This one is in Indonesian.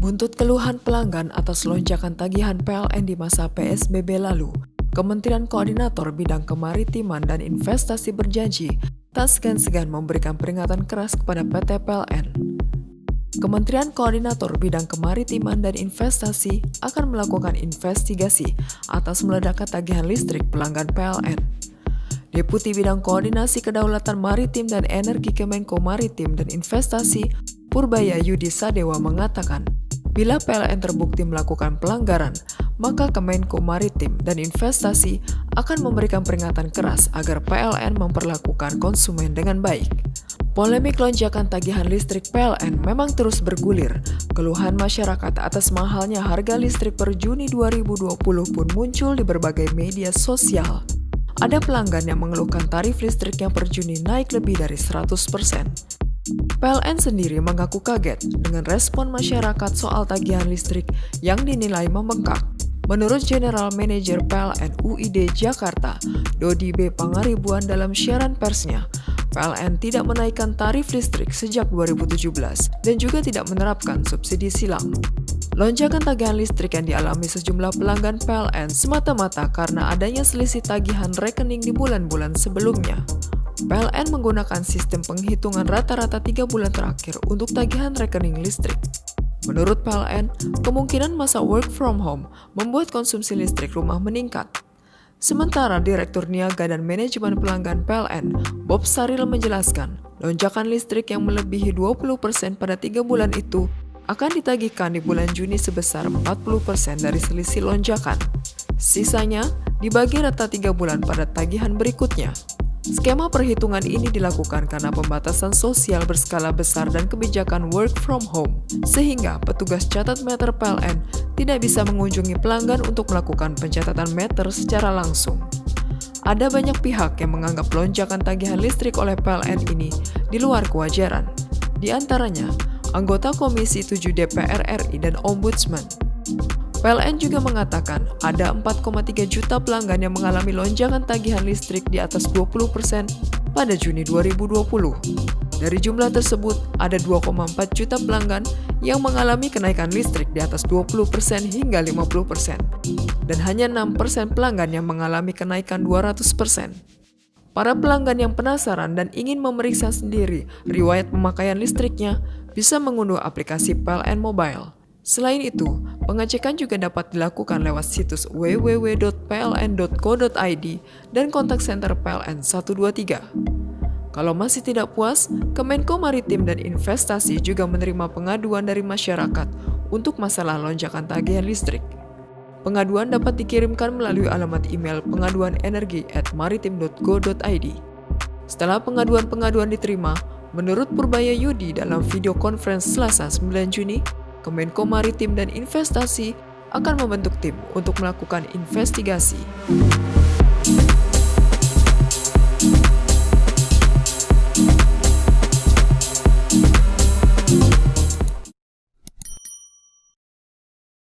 Buntut keluhan pelanggan atas lonjakan tagihan PLN di masa PSBB lalu, Kementerian Koordinator Bidang Kemaritiman dan Investasi berjanji tak segan-segan memberikan peringatan keras kepada PT PLN. Kementerian Koordinator Bidang Kemaritiman dan Investasi akan melakukan investigasi atas meledaknya tagihan listrik pelanggan PLN. Deputi Bidang Koordinasi Kedaulatan Maritim dan Energi Kemenko Maritim dan Investasi, Purbaya Yudi Sadewa mengatakan, bila PLN terbukti melakukan pelanggaran, maka Kemenko Maritim dan Investasi akan memberikan peringatan keras agar PLN memperlakukan konsumen dengan baik. Polemik lonjakan tagihan listrik PLN memang terus bergulir. Keluhan masyarakat atas mahalnya harga listrik per Juni 2020 pun muncul di berbagai media sosial. Ada pelanggan yang mengeluhkan tarif listriknya per Juni naik lebih dari 100%. PLN sendiri mengaku kaget dengan respon masyarakat soal tagihan listrik yang dinilai membengkak. Menurut General Manager PLN UID Jakarta, Dodi B. Pangaribuan dalam siaran persnya, PLN tidak menaikkan tarif listrik sejak 2017 dan juga tidak menerapkan subsidi silang. Lonjakan tagihan listrik yang dialami sejumlah pelanggan PLN semata-mata karena adanya selisih tagihan rekening di bulan-bulan sebelumnya. PLN menggunakan sistem penghitungan rata-rata 3 bulan terakhir untuk tagihan rekening listrik. Menurut PLN, kemungkinan masa work from home membuat konsumsi listrik rumah meningkat. Sementara Direktur Niaga dan Manajemen Pelanggan PLN, Bob Saril menjelaskan, lonjakan listrik yang melebihi 20% pada 3 bulan itu akan ditagihkan di bulan Juni sebesar 40% dari selisih lonjakan. Sisanya dibagi rata 3 bulan pada tagihan berikutnya. Skema perhitungan ini dilakukan karena pembatasan sosial berskala besar dan kebijakan work from home, sehingga petugas catat meter PLN tidak bisa mengunjungi pelanggan untuk melakukan pencatatan meter secara langsung. Ada banyak pihak yang menganggap lonjakan tagihan listrik oleh PLN ini di luar kewajaran, di antaranya anggota Komisi 7 DPR RI dan Ombudsman. PLN juga mengatakan ada 4,3 juta pelanggan yang mengalami lonjakan tagihan listrik di atas 20% pada Juni 2020. Dari jumlah tersebut, ada 2,4 juta pelanggan yang mengalami kenaikan listrik di atas 20% hingga 50%. Dan hanya 6% pelanggan yang mengalami kenaikan 200%. Para pelanggan yang penasaran dan ingin memeriksa sendiri riwayat pemakaian listriknya bisa mengunduh aplikasi PLN Mobile. Selain itu, pengecekan juga dapat dilakukan lewat situs www.pln.co.id dan kontak center PLN 123. Kalau masih tidak puas, Kemenko Maritim dan Investasi juga menerima pengaduan dari masyarakat untuk masalah lonjakan tagihan listrik. Pengaduan dapat dikirimkan melalui alamat email pengaduanenergi@maritim.go.id. Setelah pengaduan-pengaduan diterima, menurut Purbaya Yudi dalam video conference Selasa 9 Juni, Kemenko Maritim dan Investasi akan membentuk tim untuk melakukan investigasi.